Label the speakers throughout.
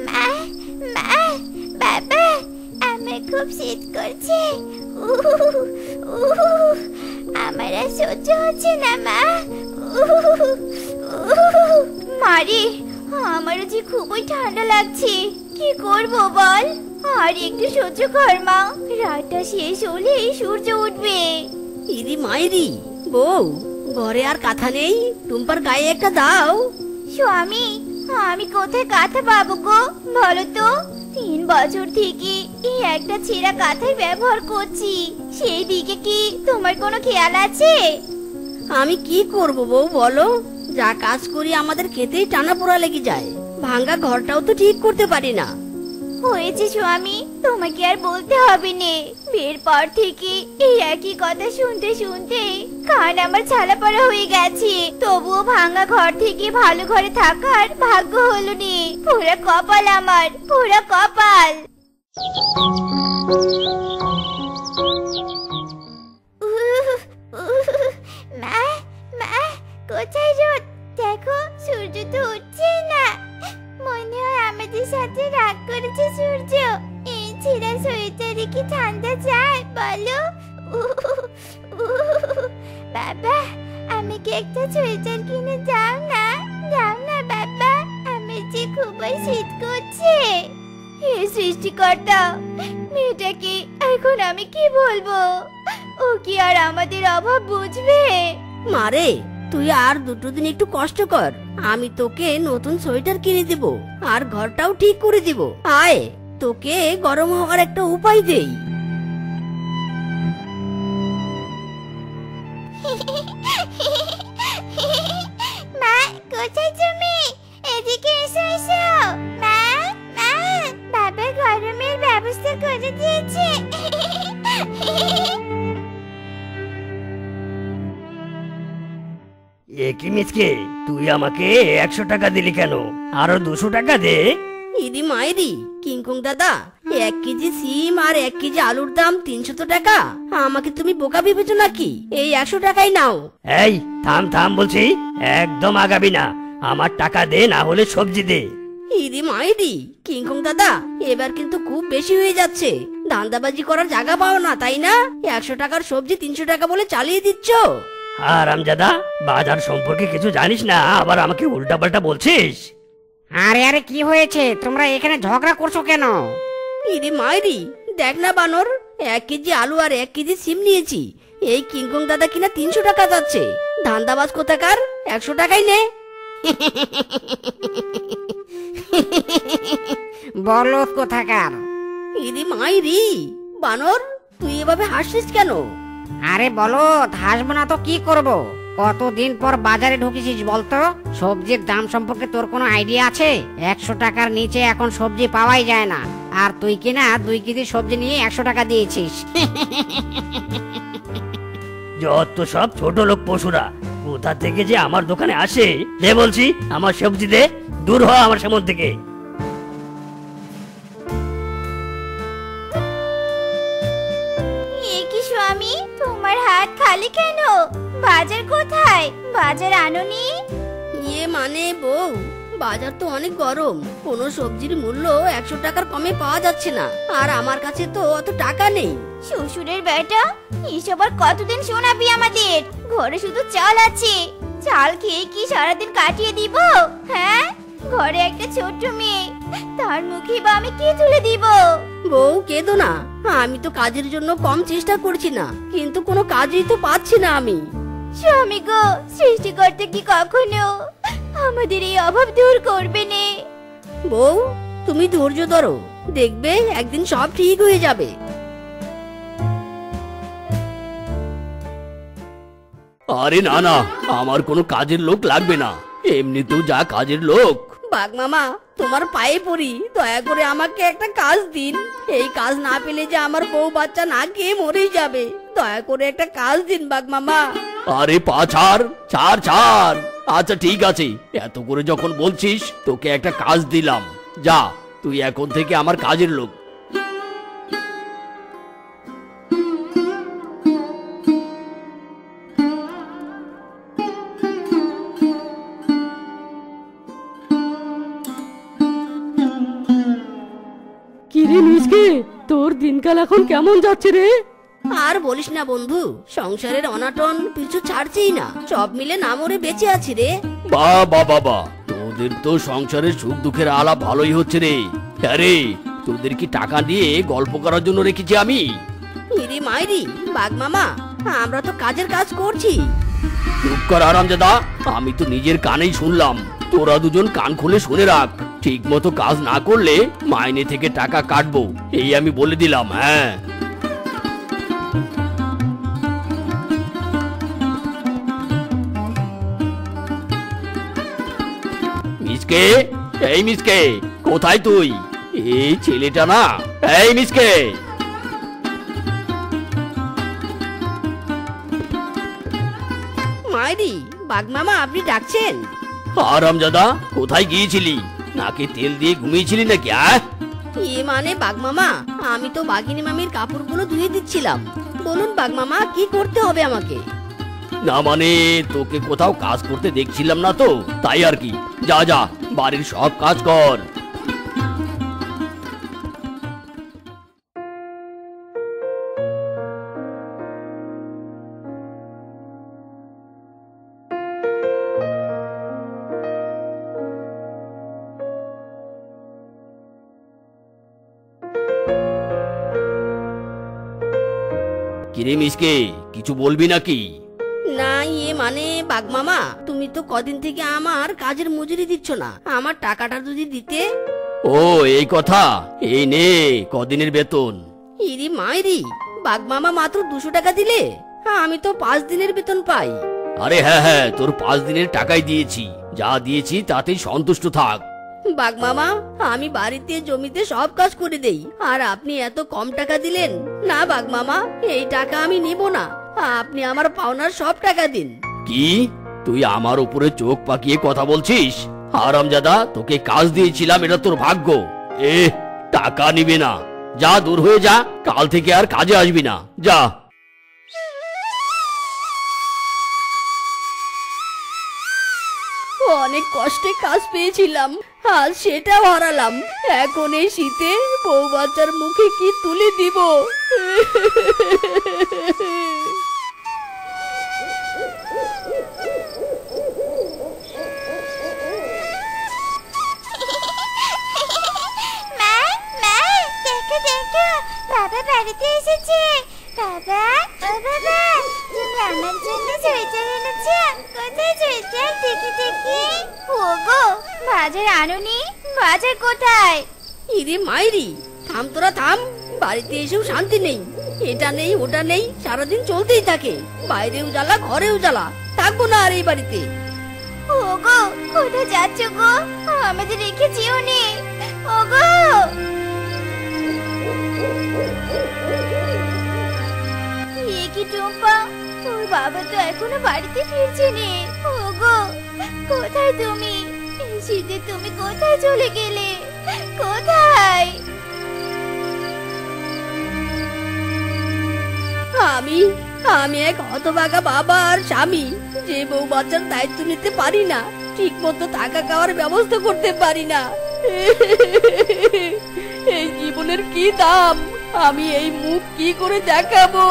Speaker 1: মা, মা, বাবা, আমার খুব শীত করছে। উহ, উহ, আমার আর সহ্য হচ্ছে না মা। মারে, আমারও যে খুবই ঠান্ডা লাগছে। কি করব বল? আর একটু সহ্য কর মা, রাতটা শেষ হলেই সূর্য উঠবে।
Speaker 2: ইদি মাইরি, বউ ঘরে আর কাঁথা নেই? টুম্পার গায়ে একটা দাও।
Speaker 1: স্বামী, আমি কোথায় কাঁথা পাবো গো বলো তো? 3 বছর থেকে এই একটা ছেঁড়া কাঁথাই ব্যবহার করছি। সেই দিকে কি তোমার কোনো খেয়াল আছে?
Speaker 2: আমি কি করব বউ বলো? যা কাজ করি আমাদের খেতেই টানা পোড়া লেগে যায়। ভাঙ্গা ঘরটাও তো ঠিক করতে পারি না।
Speaker 1: হয়েছে স্বামী, তোমাকে আর বলতে হবে না। বিয়ের পর থেকে এই একই কথা শুনতে শুনতে কান আমার ছালাপাড়া হয়ে গেছে। তবুও ভাঙা ঘর থেকে ভালো ঘরে থাকার ভাগ্য হলো নি। পুরা কপাল আমার, পুরা কপাল। মা, মা, কোথায় রোদ? দেখো, সূর্য তো উঠছেই না। মনে হয় আমাদের সাথে রাগ করেছে সূর্য। এই ছেঁড়া সোয়েটারে কি ঠান্ডা যায় বলো? বাবা, আমাকে একটা সোয়েটার কিনে দাও না, দাও না বাবা, আমার যে খুবই শীত করছে। হে সৃষ্টিকর্তা, মেয়েটাকে এখন আমি কি বলবো? ও কি আর আমাদের অভাব বুঝবে?
Speaker 2: মারে, তুই আর 2 দিন একটু কষ্ট কর। আমি তোকে নতুন সোয়েটার কিনে দিব আর ঘরটাও ঠিক করে দিব। আয়, তোকে গরম হওয়ার একটা উপায় দেই।
Speaker 1: মা, কোথায় তুমি? এদিকে এসো, এসো। মা, মা, বাবা গরমের ব্যবস্থা করে দিয়েছে।
Speaker 3: কি মিচকে, তুই আমাকে 100 টাকা দিলি কেন? আরো 200 টাকা দে।
Speaker 2: ইদি মাইরি, কিংকং দাদা, 1 কেজি সিম আর 1 কেজি আলুর দাম 300 টাকা। আমাকে তুমি বোকা ভেবেছো নাকি? এই 100 টাকাই নাও।
Speaker 3: এই থাম থাম বলছি, একদম আগাবি না। আমার টাকা দে, না হলে সবজি দে।
Speaker 2: ইদি মাইরি, কিংকং দাদা, এবার কিন্তু খুব বেশি হয়ে যাচ্ছে। ধান্দাবাজি করার জায়গা পাও না, তাই না? 100 টাকার সবজি 300 টাকা বলে চালিয়ে দিচ্ছ।
Speaker 3: হারামজাদা, বাজার সম্পর্কে কিছু জানিস না, আবার আমাকে উল্টাপাল্টা বলছিস।
Speaker 4: আরে আরে, কি হয়েছে? তোমরা এখানে ঝগড়া করছো কেন?
Speaker 2: ইদি মাইরি, দেখ না বানর, 1 কেজি আলু আর 1 কেজি সিম নিয়েছি। এই কিংকং দাদা কিনা 300 টাকা যাচ্ছে। ধান্দাবাজ কোথাকার, 100 টাকাই নে।
Speaker 4: বলদ কোথাকার।
Speaker 2: ইদি মাইরি, বানর, তুই এভাবে হাসছিস কেন?
Speaker 4: আরে বলদ, হাসবো না তো কি করব? কতদিন পর বাজারে ঢুকেছিস বলতো? সবজির দাম সম্পর্কে তোর কোনো আইডিয়া আছে? 100 টাকার নিচে এখন সবজি পাওয়াই যায় না। আর তুই কিনা 2 কেজি সবজি নিয়ে 100 টাকা দিয়েছিস।
Speaker 3: যত সব ছোট লোক পশুরা কোথা থেকে যে আমার দোকানে আসে। দে বলছি, আমার সবজি দে, দূর হ আমার সামনে থেকে।
Speaker 1: এ কি স্বামী, তোমার হাত খালি কেন? বাজার কোথায়? বাজার আনোনি?
Speaker 2: মানে বউ, বাজার তো অনেক গরম, কোনো সবজির মূল্য 100 টাকার কমে পাওয়া যাচ্ছে না। আর আমার কাছে তো অত টাকা নেই।
Speaker 1: শ্বশুরের বেটা, এসব আর কতদিন শোনাবি আমাদের? ঘরে শুধু চাল আছে, চাল খেয়ে কি সারাদিন কাটিয়ে দিব? হ্যাঁ, ঘরে একটা ছোট্ট মেয়ে, তার মুখে বা আমি কি তুলে দিব?
Speaker 2: বউ কেঁদো না, আমি তো কাজের জন্য কম চেষ্টা করছি না, কিন্তু কোনো কাজই তো পাচ্ছি না আমি।
Speaker 1: স্বামী গো, সৃষ্টিকর্তা কি কখনো আমাদের এই অভাব দূর করবে না?
Speaker 2: বউ, তুমি ধৈর্য ধরো, দেখবে একদিন সব ঠিক হয়ে যাবে।
Speaker 3: আরে না না, আমার কোনো কাজের লোক লাগবে না, এমনিতেও যা কাজের লোক।
Speaker 2: বাঘ মামা, তোমার পায়ে পড়ি, দয়া করে আমাকে একটা কাজ দিন। এই কাজ না পেলে যে আমার বউ বাচ্চা না খেয়ে মরেই যাবে। দয়া করে একটা কাজ দিন বাঘ মামা।
Speaker 3: আরে পা ছাড় ছাড় ছাড়। আচ্ছা ঠিক আছে, এত করে যখন বলছিস, তোকে একটা কাজ দিলাম। যা, তুই এখন থেকে আমার কাজের লোক।
Speaker 5: কিরে মিসকে, তোর দিনকাল এখন কেমন যাচ্ছে রে?
Speaker 2: আর বলিস না বন্ধু, সংসারের অনাটন পিছু ছাড়ছেই না। সব মিলে না মরে বেঁচে আছি রে।
Speaker 3: বাবা বাবা, তোদের তো সংসারের সুখ দুঃখের আলাপ ভালোই হচ্ছে রে। আরে তোদের কি টাকা দিয়ে গল্প করার জন্য রেখেছি আমি?
Speaker 2: ইরি মাইরি বাঘ মামা, আমরা তো কাজের কাজ করছি।
Speaker 3: চুপ কর হারামজাদা, আমি তো নিজের কানেই শুনলাম। তোরা দুজন কান খুলে শুনে রাখ, ঠিক মতো কাজ না করলে মাইনে থেকে টাকা কাটবো, এই আমি বলে দিলাম। হ্যাঁ, মিসকে, এই মিসকে, কোথায় তুই? এই ছেলেটা না, এই মিসকে।
Speaker 2: মাইরি বাঘ মামা, আপনি ডাকছেন?
Speaker 3: হারামজাদা, কোথায় গিয়েছিলি? নাকে তেল দিয়ে ঘুমিয়েছিলি নাকি?
Speaker 2: এ মানে বাঘ মামা, আমি তো বাঘিনী মামির কাপড়গুলো ধুয়ে দিচ্ছিলাম। বলুন বাঘ মামা, কি করতে হবে আমাকে?
Speaker 3: না মানে তোকে কোথাও কাজ করতে দেখছিলাম না তো, তাই আর কি। যা যা, বাড়ির সব কাজ কর। কিরে মিসকে, কিছু বলবি নাকি?
Speaker 2: না মানে বাঘ মামা, তুমি তো কদিন থেকে আমার কাজের মজুরি দিচ্ছ না। আমার টাকাটা যদি দিতে।
Speaker 3: ও এই কথা, এই নে কদিনের বেতন।
Speaker 2: ইরি মাইরি বাঘ মামা, মাত্র 200 টাকা দিলে? আমি তো 5 দিনের বেতন পাই।
Speaker 3: আরে হ্যাঁ হ্যাঁ, তোর 5 দিনের টাকাই দিয়েছি। যা দিয়েছি তাতেই সন্তুষ্ট থাক।
Speaker 2: বাঘ মামা, আমি বাড়িতে জমিতে সব কাজ করে দেই, আর আপনি এত কম টাকা দিলেন? না বাঘ মামা, এই টাকা আমি নিব না। আপনি আমার পাওনার সব টাকা দিন।
Speaker 3: কি, তুই আমার উপরে চোখ পাকিয়ে কথা বলছিস? হারামজাদা, তোকে কাজ দিয়েছিলাম, এটা তোর ভাগ্য। টাকা নিবে না, যা দূর হয়ে যা, কাল থেকে আর কাজে আসবি না, যা।
Speaker 2: অনেক কষ্টে কাজ পেয়েছিলাম, আজ সেটাও হারালাম। এখন এই শীতে বউ বাচ্চার মুখে কি তুলে দিব?
Speaker 1: মা, মা, দেখো দেখো, বাবা বাড়িতে এসেছে। বাবা, ও বাবা, তুমি আমার জন্য সোয়েটার এনেছো? কোথায় সোয়েটার? দেখি দেখি। ওগো, বাজার আনোনি? বাজার কোথায়?
Speaker 2: ইরে মাইরি, থাম তোরা থাম। বাড়িতে এসেও শান্তি নেই, এটা নেই ওটা নেই, সারাদিন চলতেই থাকে। বাইরেও জ্বালা, ঘরেও জ্বালা, থাকবো না আর এই বাড়িতে।
Speaker 1: ওগো, কোথায় যাচ্ছ গো? আমাদের রেখে যেও নে। ওগো, এ কি টুম্পা, তোর বাবা তো এখনো বাড়িতে ফিরছে নে। ওগো, কোথায় তুমি? এই শীতে তুমি কোথায় চলে গেলে? কোথায়?
Speaker 2: আমি আমি এক হতভাগা বাবা আর স্বামী, যে বউ বাচ্চার দায়িত্ব নিতে পারি না, ঠিক মতো থাকা খাওয়ার ব্যবস্থা করতে পারি না। এই জীবনের কি দাম, আমি এই মুখ কি করে দেখাবো?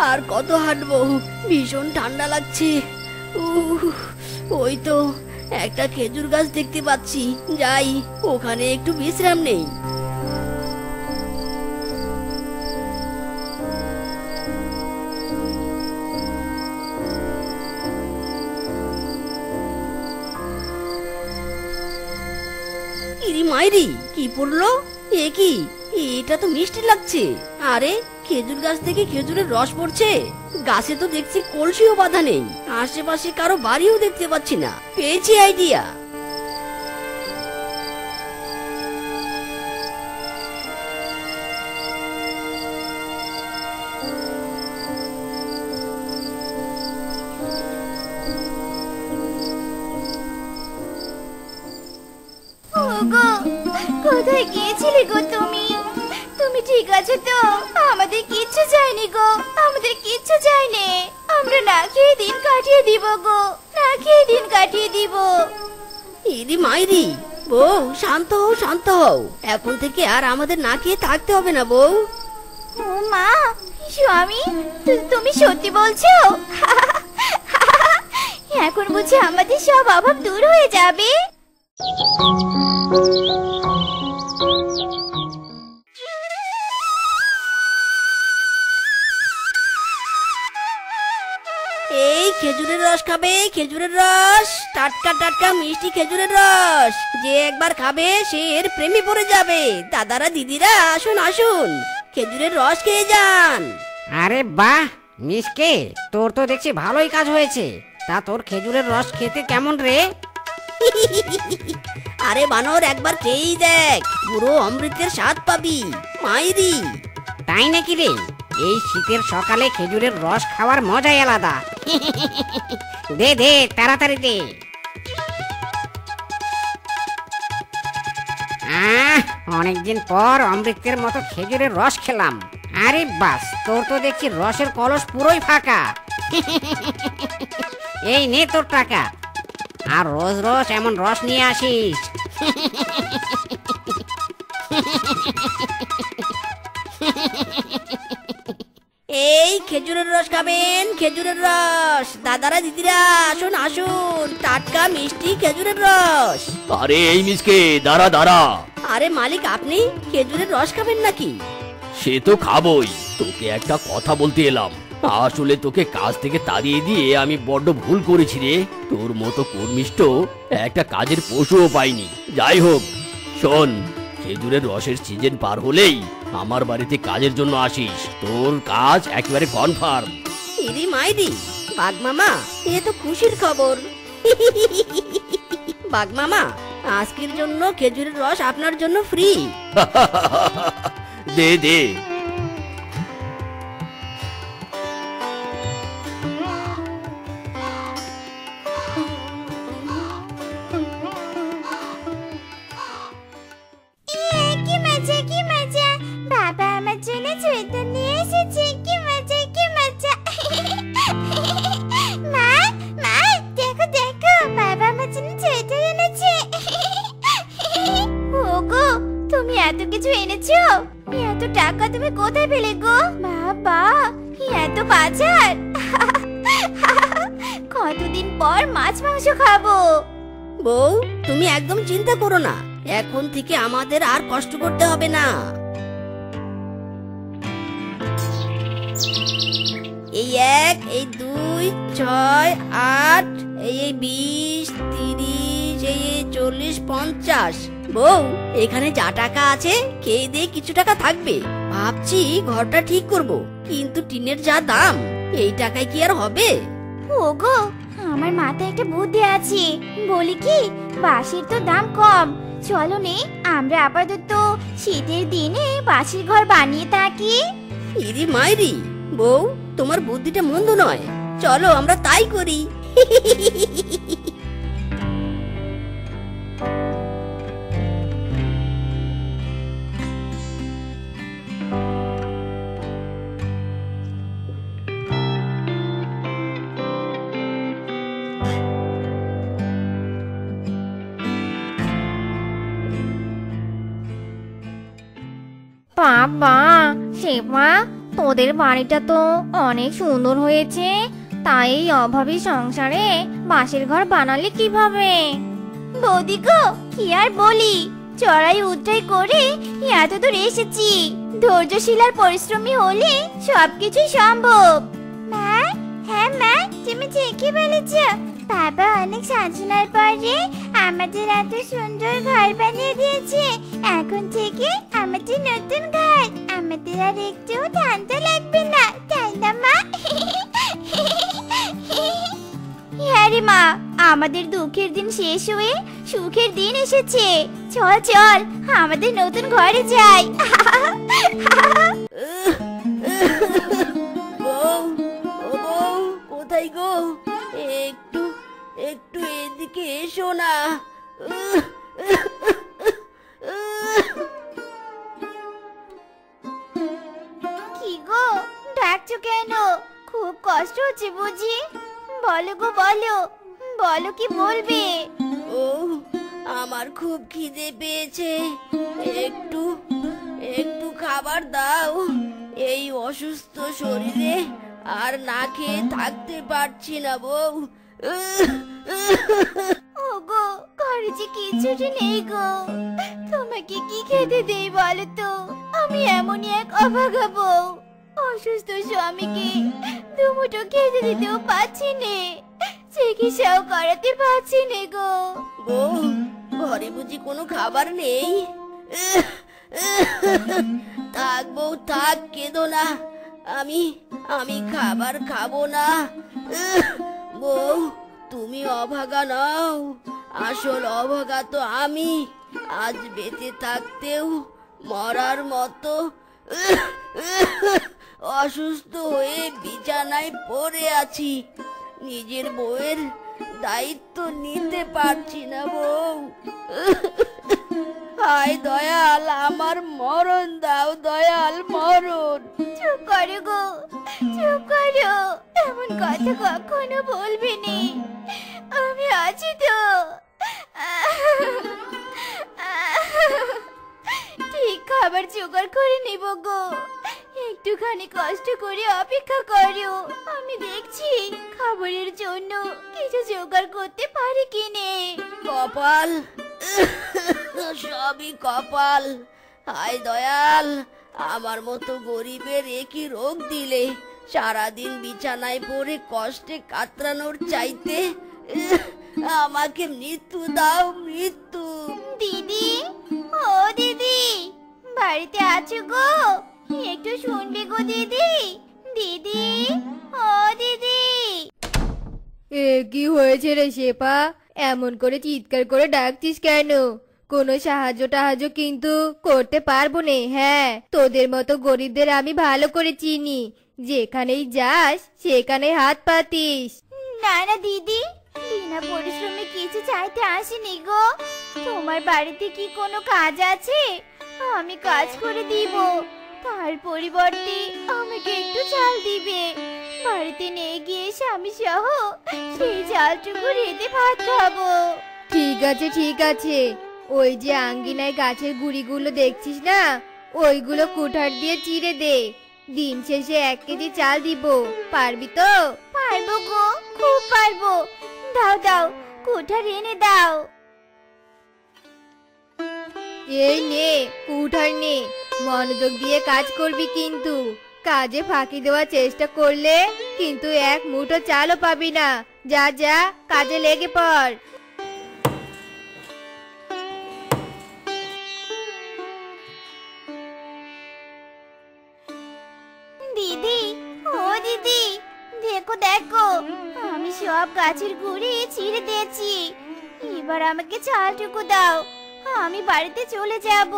Speaker 2: আর কত হাঁটবো, ভীষণ ঠান্ডা লাগছে। ওই তো একটা খেজুর গাছ দেখতে পাচ্ছি, যাই ওখানে একটু বিশ্রাম নেই। ইরি মাইরি, কি পড়লো? এ কি, এটা তো মিষ্টি লাগছে। আরে, খেজুর গাছ থেকে খেজুরের রস পড়ছে। গাছে তো দেখছি কলসিও বাঁধা নেই, আশেপাশে কারো বাড়িও দেখতে পাচ্ছি না। পেয়েছি আইডিয়া।
Speaker 1: ওগো, কোথায় গিয়েছিলে গো তুমি? তুমি ঠিক আছো তো? আমাদের কিচ্ছু যায়নি গো, আমাদের কিচ্ছু যায়নি। আমরা না খেয়ে দিন কাটিয়ে দিব গো, না খেয়ে দিন কাটিয়ে দিব।
Speaker 2: ইরি মাইরি, বউ শান্ত হও শান্ত হও, এখন থেকে আর আমাদের না খেয়ে থাকতে হবে না বউ।
Speaker 1: ও মা, স্বামী, তুমি সত্যি বলছো? এখন বুঝি আমাদের সব অভাব দূর হয়ে যাবে?
Speaker 2: এই খেজুরের রস খাবে, খেজুরের রস, টাটকা টাটকা মিষ্টি খেজুরের রস। যে একবার খাবে সে এর প্রেমে পড়ে যাবে। দাদারা দিদিরা আসুন আসুন, খেজুরের রস খেয়ে যান।
Speaker 4: আরে বাহ মিসকে, তোর তো দেখছি ভালোই কাজ হয়েছে। তা তোর খেজুরের রস খেতে কেমন রে?
Speaker 2: আরে বানর, একবার খেয়েই দেখ, পুরো অমৃতের স্বাদ পাবি মাইরি।
Speaker 4: তাই নাকি রে? এই শীতের সকালে খেজুরের রস খাওয়ার মজাই আলাদা। দে দে তাড়াতাড়ি দে। অনেকদিন পর অমৃতের মতো খেজুরের রস খেলাম। আরে বাস, তোর তো দেখছি রসের কলস পুরোই ফাঁকা। এই নে তোর টাকা, আর রোজ রোজ এমন রস নিয়ে আসিস।
Speaker 2: এই খেজুরের রস খাবেন, খেজুরের রস। দাদারা দিদিরা আসুন আসুন, টাটকা মিষ্টি খেজুরের রস।
Speaker 3: আরে এই মিসকে, দাঁড়া দাঁড়া।
Speaker 2: আরে মালিক, আপনি খেজুরের রস খাবেন নাকি?
Speaker 3: সে তো খাবই, তোকে একটা কথা বলতে এলাম। আসলে তোকে কাজ থেকে তাড়িয়ে দিয়ে আমি বড্ড ভুল করেছি রে। তোর মতো কর্মিষ্ঠ একটা কাজের পশুও পাইনি। যাই হোক, শোন, খেজুরের রসের সিজন পার হলেই আমার বাড়িতে কাজের জন্য আসিস। তোর কাজ একেবারে কনফার্ম।
Speaker 2: ইরি মাইরি, বাঘ মামা, এ তো খুশির খবর। বাঘ মামা, আজকের জন্য খেজুরের রস আপনার জন্য ফ্রি।
Speaker 3: দে দে।
Speaker 1: কি মজা কি মজা, বাবা আমার জন্য সোয়েটার নিয়ে এসেছে। কি মজা কি মজা। মা মা, দেখো দেখো, বাবা আমার জন্য সোয়েটার এনেছে। ওগো, তুমি এত কিছু এনেছো? এত টাকা তুমি কোথায় পেলে গো? বাবা, এত বাজার। কতদিন পর মাছ মাংস খাবো।
Speaker 2: বউ, তুমি একদম চিন্তা করো না, এখন থেকে আমাদের আর কষ্ট করতে হবে না। এই 1, এই 2, 6, 8, এই 20, 30, এই 40, 50। বউ, এখানে যা টাকা আছে খেয়ে দিয়ে কিছু টাকা থাকবে। ভাবছি ঘরটা ঠিক করব, কিন্তু টিনের যা দাম, এই টাকায় কি আর হবে?
Speaker 1: ওগো, আমার মাথায় একটা বুদ্ধি আছে। বলি কি, বাঁশের তো দাম কম। চলো নে, আমরা আপাতত শীতের দিনে বাঁশের ঘর বানিয়ে থাকি।
Speaker 2: ইরি মাইরি, বউ, তোমার বুদ্ধিটা মন্দ নয়, চলো আমরা তাই করি।
Speaker 1: বাবা, শেফা, তোদের বাড়িটা তো অনেক সুন্দর হয়েছে। তাই এই অভাবী সংসারে বাঁশের ঘর বানালে কিভাবে? বৌদি গো, কি আর বলি, চড়াই উতরাই করে এত দূর এসেছি। ধৈর্যশীল আর পরিশ্রমী হলে সবকিছুই সম্ভব। মা, হ্যাঁ মা, তুমি ঠিকই বলেছ। বাবা অনেক সাধনার পরে আমাদের এত সুন্দর ঘর বানিয়ে দিয়েছে। এখন থেকে আমাদের নতুন ঘর, আমাদের আর একটু ঠান্ডা লাগবে না, তাই না মা? হ্যাঁ রে মা, আমাদের দুঃখের দিন শেষ হয়ে সুখের দিন এসেছে। চল চল, আমাদের নতুন ঘরে যাই।
Speaker 2: বউ, ও বউ, কোথায় গো? একটু একটু এদিকে এসো না।
Speaker 1: কি গো, ডাকছো কেন? খুব কষ্ট হচ্ছে বুঝি? বলো গো বলো, বলো কি বলবে?
Speaker 2: ও আমার খুব খিদে পেয়েছে, একটু একটু খাবার দাও। এই অসুস্থ শরীরে আর না খেয়ে থাকতে পারছি না বউ।
Speaker 1: ওগো, ঘরে যে কিছুটি নেই গো। তোমাকে কি খেতে দেই বলো তো? আমি এমনই এক অভাগা বউ। অসুস্থ স্বামীকে দুমুঠো খেতে দিতেও পাচ্ছি নে, চিকিৎসাও করাতে পারছি নে গো।
Speaker 2: বউ, ঘরে বুঝি কোনো খাবার নেই? থাক বউ থাক, কেঁদো না। আমি আমি খাবার খাবো না। বউ, তুমি অভাগা নও, আসল অভাগা তো আমি। আজ বেঁচে থাকতেও মরার মতো অসুস্থ হয়ে বিছানায় পড়ে আছি। নিজের বউয়ের দায়িত্ব নিতে পারছি না বউ। হায় দয়াল, আমার মরণ দাও দয়াল, মরণ।
Speaker 1: চুপ করো গো, চুপ করো। এমন কথা কখনো বলবি নি। আমি আছি তো। ঠিক খাবার জোগাড় করে নেব গো। একটুখানি কষ্ট করে অপেক্ষা করো, আমি দেখছি খাবারের জন্য কিছু জোগাড় করতে পারি কিনে।
Speaker 2: কপাল, সবই কপাল। হায় দয়াল, আমার মতো গরিবের একই রোগ দিলে। সারাদিন বিছানায় পড়ে কষ্টে কাতরানোর চাইতে আমাকে মৃত্যু দাও, মৃত্যু।
Speaker 1: দিদি, ও দিদি, বাড়িতে আছো গো? একটু শুনবে গো দিদি। দিদি, ও দিদি।
Speaker 6: এ কি হয়েছে রে শেফা? এমন করে চিৎকার করে ডাকছিস কেন? কোনো সাহায্য কিন্তু করতে পারবো নে। হ্যাঁ, তোদের মতো গরিবদের আমি ভালো করে চিনি। যেখানেই যাস সেখানে হাত পাতিস।
Speaker 1: না না দিদি, বিনা পরিশ্রমে কিছু চাইতে আসিনি গো। তোমার বাড়িতে কি কোনো কাজ আছে? আমি কাজ করে দিব, তার পরিবর্তে আমাকে একটু চাল দিবে। বাড়িতে নিয়ে গিয়ে স্বামী সহ সেই চালটুকু রেঁধে ভাত খাবো।
Speaker 6: ঠিক আছে ঠিক আছে, ওই যে আঙ্গিনায় গাছের গুড়িগুলো দেখছিস না, ওইগুলো কুঠার দিয়ে চিড়ে দে। দিন শেষে 1 কেজি চাল দিব, পারবি তো?
Speaker 1: পারবো গো, খুব পারবো। দাও দাও, কুঠার এনে দাও।
Speaker 6: এই নে কুঠার নে, মনোযোগ দিয়ে কাজ করবি কিন্তু। কাজে ফাঁকি দেওয়ার চেষ্টা করলে কিন্তু 1 মুঠো চালও পাবি না। যা যা, কাজে লেগে পড়।
Speaker 1: দিদি, ও দিদি, দেখো দেখো, আমি সব গাছের গুড়ি ছিঁড়ে দিয়েছি। এবার আমাকে চালটুকু দাও, আমি বাড়িতে চলে যাব।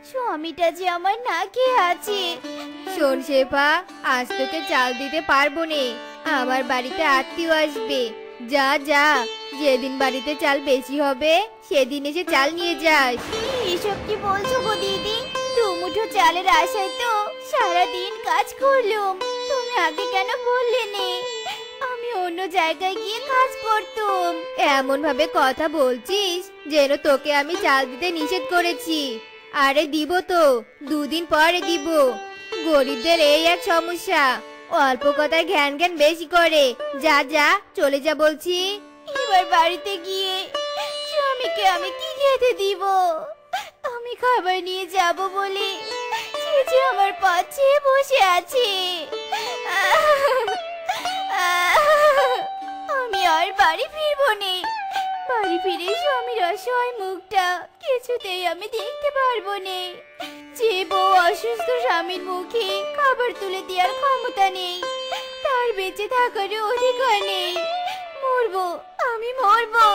Speaker 1: স্বামীটা যে আমার না খেয়ে আছে।
Speaker 6: শোন শেফা, আজ তোকে চাল দিতে পারবো নে, আমার বাড়িতে আত্মীয় আসবে। যা যা, যেদিন বাড়িতে চাল বেশি হবে সেদিন এসে চাল নিয়ে যাস।
Speaker 1: এসব কি বলছো গো দিদি? দুমুঠো চালের আশায় তো সারাদিন কাজ করলুম। তুমি আগে কেন বললে নে? আমি অন্য জায়গায় গিয়ে কাজ করতুম।
Speaker 6: এমন ভাবে কথা বলছিস যেন তোকে আমি চাল দিতে নিষেধ করেছি। আরে দিব তো, 2 দিন পরে দিব। গরিবদের এই এক সমস্যা, অল্প কথায় জ্ঞান জ্ঞান বেশি করে। যা যা, চলে যা বলছি।
Speaker 1: এবার বাড়িতে গিয়ে স্বামীকে আমি কি খেতে দিব? আমি খাবার নিয়ে যাব বলে যে আমার পাশে বসে আছে। আমি আর বাড়ি ফিরবো নে। বাড়ি ফিরে স্বামীর অসহায় মুখটা কিছুতেই আমি দেখতে পারবো নে। যে বউ অসুস্থ স্বামীর মুখে খাবার তুলে দেওয়ার ক্ষমতা নেই, তার বেঁচে থাকারও অধিকার নেই। মরবো, আমি মরবো,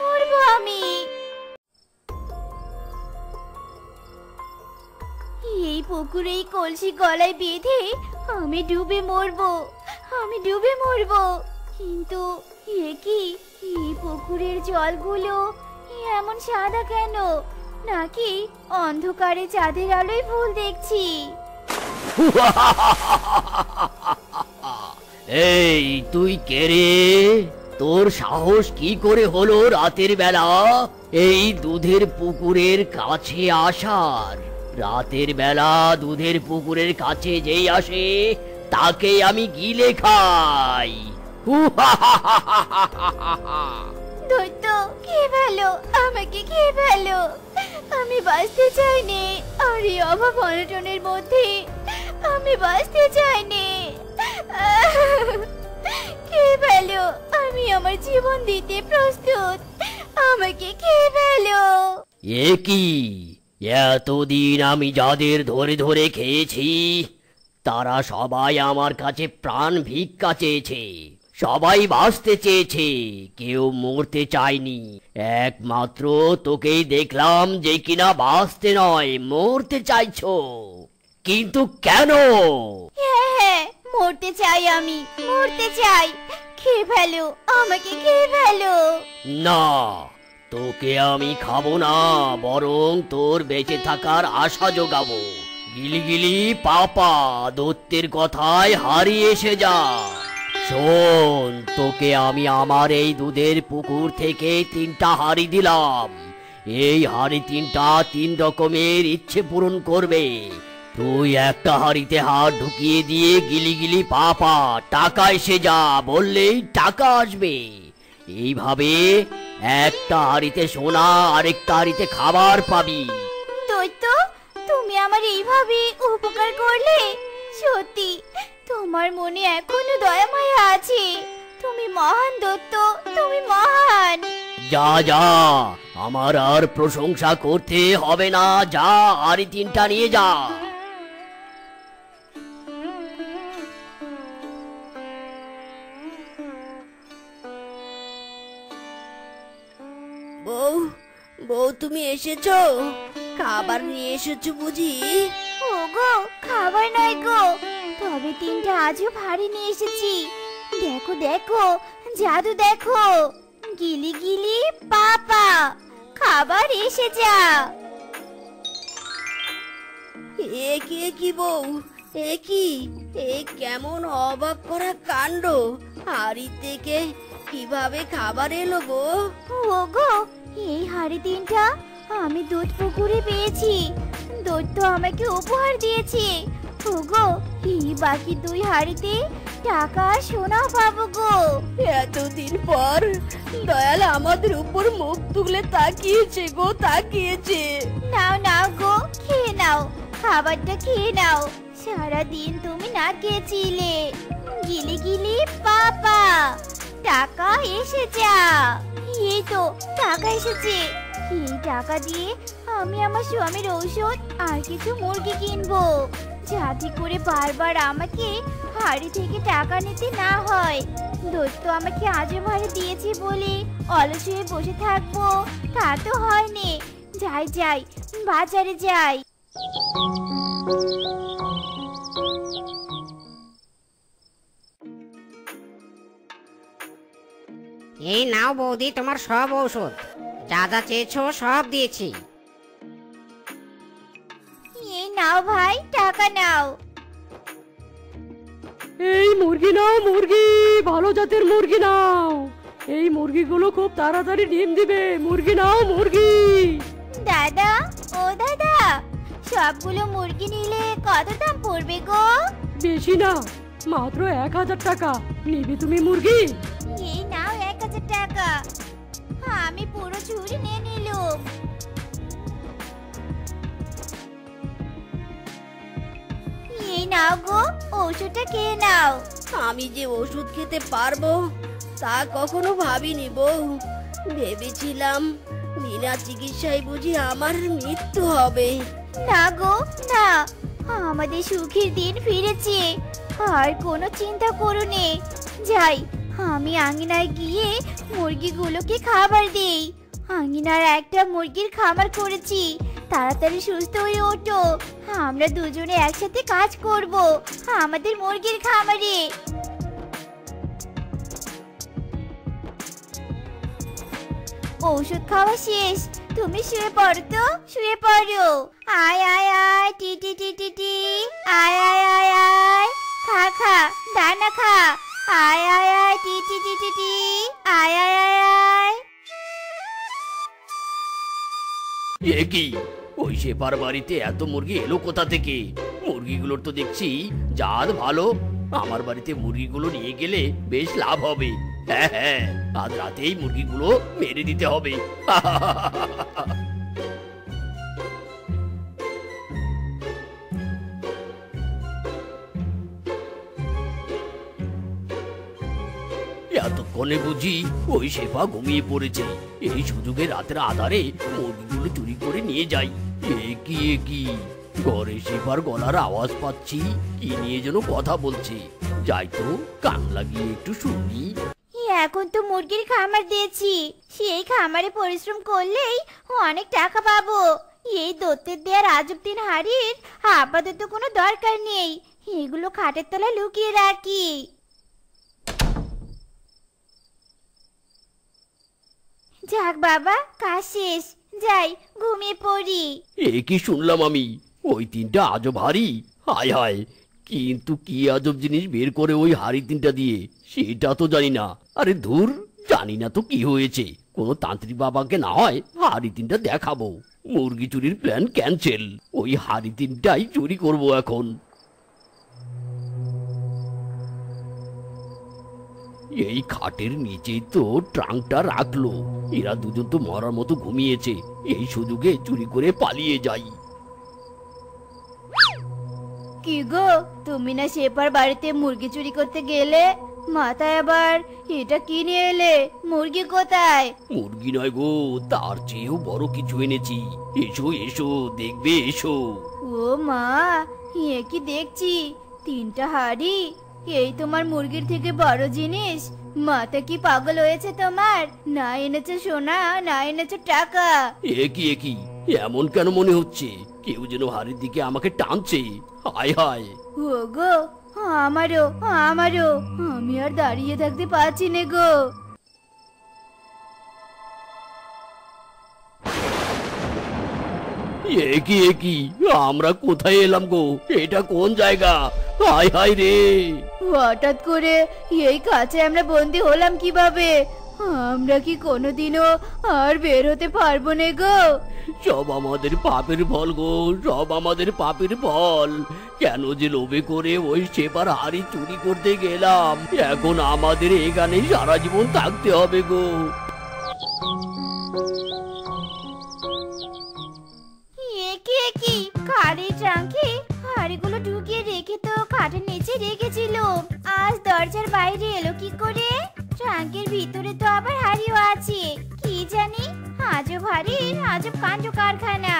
Speaker 1: মরবো আমি। এই পুকুরে এই কলসি গলায় বেঁধে আমি ডুবে মরবো, আমি ডুবে মরবো। কিন্তু এ কি, এই পুকুরের জলগুলো এমন সাদা কেন? নাকি অন্ধকারে চাঁদের আলোয় ভুল দেখছি?
Speaker 3: এই তুই কে রে? তোর সাহস কি করে হলো রাতের বেলা এই দুধের পুকুরের কাছে আসার? রাতের বেলা দুধের পুকুরের কাছে যেই আসে তাকে আমি গিলে খাই।
Speaker 1: দৈত্য খেয়ে ফেলো, আমাকে খেয়ে ফেলো। আমি বাঁচতে চাইনি, আর এই অভাব অনটনের মধ্যে আমি বাঁচতে চাইনি। খেয়ে ফেলো, আমি আমার জীবন দিতে প্রস্তুত। আমাকে খেয়ে ফেলো।
Speaker 3: এ কি, এতদিন আমি যাদের ধরে ধরে খেয়েছি তারা সবাই আমার কাছে প্রাণ ভিক্ষা চেয়েছে, সবাই বাঁচতে চেয়েছে, কেউ মরতে চায়নি। একমাত্র তোকেই দেখলাম যে কিনা বাঁচতে নয় মরতে চাইছো। কিন্তু কেন?
Speaker 1: হ্যাঁ হ্যাঁ, মরতে চাই, আমি মরতে চাই। খেয়ে ফেলো, আমাকে খেয়ে ফেলো।
Speaker 3: না, তোকে আমি খাবো না, বরং তোর বেঁচে থাকার আশা জোগাবো। গিলি গিলি পাপা, দৈত্যের কথায় হারিয়ে এসে যা। শোন, তোকে আমি আমার এই দুধের পুকুর থেকে 3টা হাঁড়ি দিলাম। এই হাঁড়ি 3টা 3 রকমের ইচ্ছে পূরণ করবে। তুই একটা হাঁড়িতে হাত ঢুকিয়ে দিয়ে গিলি গিলি পাপা টাকা এসে যা বললেই টাকা আসবে। এইভাবে একটা হাঁড়িতে সোনা, আরেকটা হাঁড়িতে খাবার পাবি।
Speaker 1: দৈত্য, তুমি আমার এইভাবে উপকার করলে? সত্যি তোমার মনে এখনো দয়া মায়া আছে। তুমি মহান দৈত্য, তুমি মহান।
Speaker 3: যা যা, আমার আর প্রশংসা করতে হবে না, যা হাঁড়ি 3টা নিয়ে যা।
Speaker 2: বউ, বউ তুমি এসেছো? খাবার নিয়ে এসেছো বুঝি?
Speaker 1: ওগো, খাবার নয় গো, তবে 3টা আজও ভারী নিয়ে এসেছি। দেখো দেখো, জাদু দেখো। গিলি গিলি পাপা, খাবার এসে যা।
Speaker 2: এ কি বউ, এ কি, এ কেমন অবাক করা কাণ্ড! হাড়ি থেকে কিভাবে খাবার এলো গো?
Speaker 1: ওগো, এই হাড়ি 3টা আমি দুধ পুকুরে পেয়েছি। দৈত্য আমাকে উপহার দিয়েছে। ওগো, এই বাকি 2 হাড়িতে টাকা আর সোনা পাবো গো।
Speaker 2: এতদিন পর দয়াল আমাদের উপর মুখ তুলে তাকিয়েছে গো, তাকিয়েছে।
Speaker 1: নাও নাও গো, খেয়ে নাও, খাবারটা খেয়ে নাও। সারাদিন তুমি না খেয়েছিলে। গিলি গিলি পাপা, টাকা এসে যা। এই তো টাকা এসেছে। এই টাকা দিয়ে আমি আমার স্বামীর ঔষধ আর কিছু মুরগি কিনবো, যাতে করে বারবার আমাকে হাড়ি থেকে টাকা নিতে না হয়। দৈত্য আমাকে আজও ভাড়া দিয়েছে বলে অলস হয়ে বসে থাকবো তা তো হয়নি। যাই যাই, বাজারে যাই।
Speaker 4: এই নাও বৌদি, তোমার সব ঔষধ। যা যা চেয়েছো সব দিয়েছি।
Speaker 1: এই নাও ভাই, টাকা নাও।
Speaker 5: এই মুরগি নাও, মুরগি, ভালো জাতের মুরগি নাও। এই মুরগিগুলো খুব তাড়াতাড়ি ডিম দিবে। মুরগি নাও, মুরগি।
Speaker 1: দাদা, ও দাদা, সবগুলো মুরগি নিলে কত দাম পড়বে গো?
Speaker 5: বেশি না, মাত্র 1000 টাকা। নিবি তুমি মুরগি?
Speaker 1: এই নাও 1000 টাকা। আমি পুরো ঝুড়ি নিয়ে নিলাম। এই নাও গো, ওষুধটা খেয়ে নাও।
Speaker 2: আমি যে ওষুধ খেতে পারবো তা কখনো ভাবিনি বউ। ভেবেছিলাম বিনা চিকিৎসায় বুঝি আমার মৃত্যু হবে।
Speaker 1: না গো না, আমাদের সুখের দিন ফিরেছে। আর কোনো চিন্তা করো নে। যাই, আমি আঙিনায় গিয়ে মুরগিগুলোকে খাবার দেই। আঙিনার একটা মুরগির খামার করেছি। তাড়াতাড়ি সুস্থ হয়ে ওঠো, আমরা দুজনে একসাথে কাজ করব আমাদের মুরগির খামারে। ঔষধ খাওয়া শেষ, তুমি শুয়ে পড়ো তো, শুয়ে পড়ো। আয় আয় আয়, টি টি টি টি টি, আয় আয় আয় আয়, খা খা, দানা খা। আয় আয় আয়, টি টি টি টি টি,
Speaker 3: এ কি, ওই শেফার বাড়িতে এত মুরগি এলো কোথা থেকে? মুরগিগুলোর তো দেখছি জাত ভালো। আমার বাড়িতে মুরগিগুলো নিয়ে গেলে বেশ লাভ হবে। হ্যাঁ হ্যাঁ, আজ রাতেই মুরগিগুলো মেরে দিতে হবে। এতক্ষণে বুঝি ওই শেফা ঘুমিয়ে পড়েছে। এই সুযোগে রাতের আধারে মুরগিগুলো চুরি করে নিয়ে যাই। এ কি, ঘরে শেফার গলার আওয়াজ পাচ্ছি, কি নিয়ে যেন কথা বলছে। যাই তো, কান লাগিয়ে একটু শুনি।
Speaker 1: এখন তো মুরগির খামার দিয়েছি, সেই খামারে পরিশ্রম করলেই অনেক টাকা পাবো। এই দত্তের দেয়ার আজব দিন হাড়ির আপাতত কোনো দরকার নেই, এগুলো খাটের তলায় লুকিয়ে রাখি। যাক বাবা, কাজ শেষ, যাই ঘুমিয়ে পড়ি।
Speaker 3: এ কি শুনলাম আমি, ওই তিনটা আজব হাড়ি? হায় হায়, কিন্তু কি আজব জিনিস বের করে ওই হাড়ি তিনটা দিয়ে সেটা তো জানি না। আরে ধুর, জানি না তো কি হয়েছে। কোনো তান্ত্রিক বাবাকে না হয় হাড়ি তিনটা দেখাবো। মুরগি চুরির প্ল্যান ক্যান্সেল, ওই হাড়ি তিনটাই চুরি করব এখন। এই খাটের নিচেই তো ট্রাঙ্কটা রাখলো। এরা দুজন তো মরার মতো ঘুমিয়েছে, এই সুযোগে চুরি করে পালিয়ে যাই।
Speaker 1: কি গো, তুমি না শেফার বাড়িতে মুরগি চুরি করতে গেলে? মাথায় আবার এটা কি নিয়ে এলে? মুরগি কোথায়?
Speaker 3: মুরগি নয় গো, তার চেয়েও বড় কিছু এনেছি। এসো এসো, দেখবে এসো।
Speaker 1: ও মা, এ কি দেখছি, তিনটা হাড়ি! এই তোমার মুরগির থেকে বড় জিনিস? মাথা কি পাগল হয়েছে তোমার? না এনেছো সোনা, না এনেছো টাকা।
Speaker 3: এ কি, এমন কেন মনে হচ্ছে? কেউ যেন হাড়ির দিকে আমাকে টানছে। হায় হায়,
Speaker 1: ও গো, আমারও, আমি আর দাঁড়িয়ে থাকতে পারছি না গো।
Speaker 3: এ কি, আমরা কোথায় এলাম গো? এটা কোন জায়গা? হায় হায় রে,
Speaker 1: হঠাৎ করে এই কাছে আমরা বন্দি হলাম কিভাবে? আমরা কি কোনোদিনও আর বের হতে পারবো না গো?
Speaker 3: সব আমাদের পাপের ফল গো, সব আমাদের পাপের ফল। কেন যে লোভে করে ওই শেফার হাড়ি চুরি করতে গেলাম। এখন আমাদের এখানে সারা জীবন থাকতে হবে গো।
Speaker 1: কি খাড়ি ট্রাঙ্কে হাড়িগুলো ঢুকিয়ে রেখে তো খাটের নিচে রেখেছিল, আজ দরজার বাইরে এলো কি করে? ট্রাঙ্কের ভিতরে তো আবার হাড়িও আছে, কি জানি, আজব হাড়ির আজব কাণ্ড কারখানা।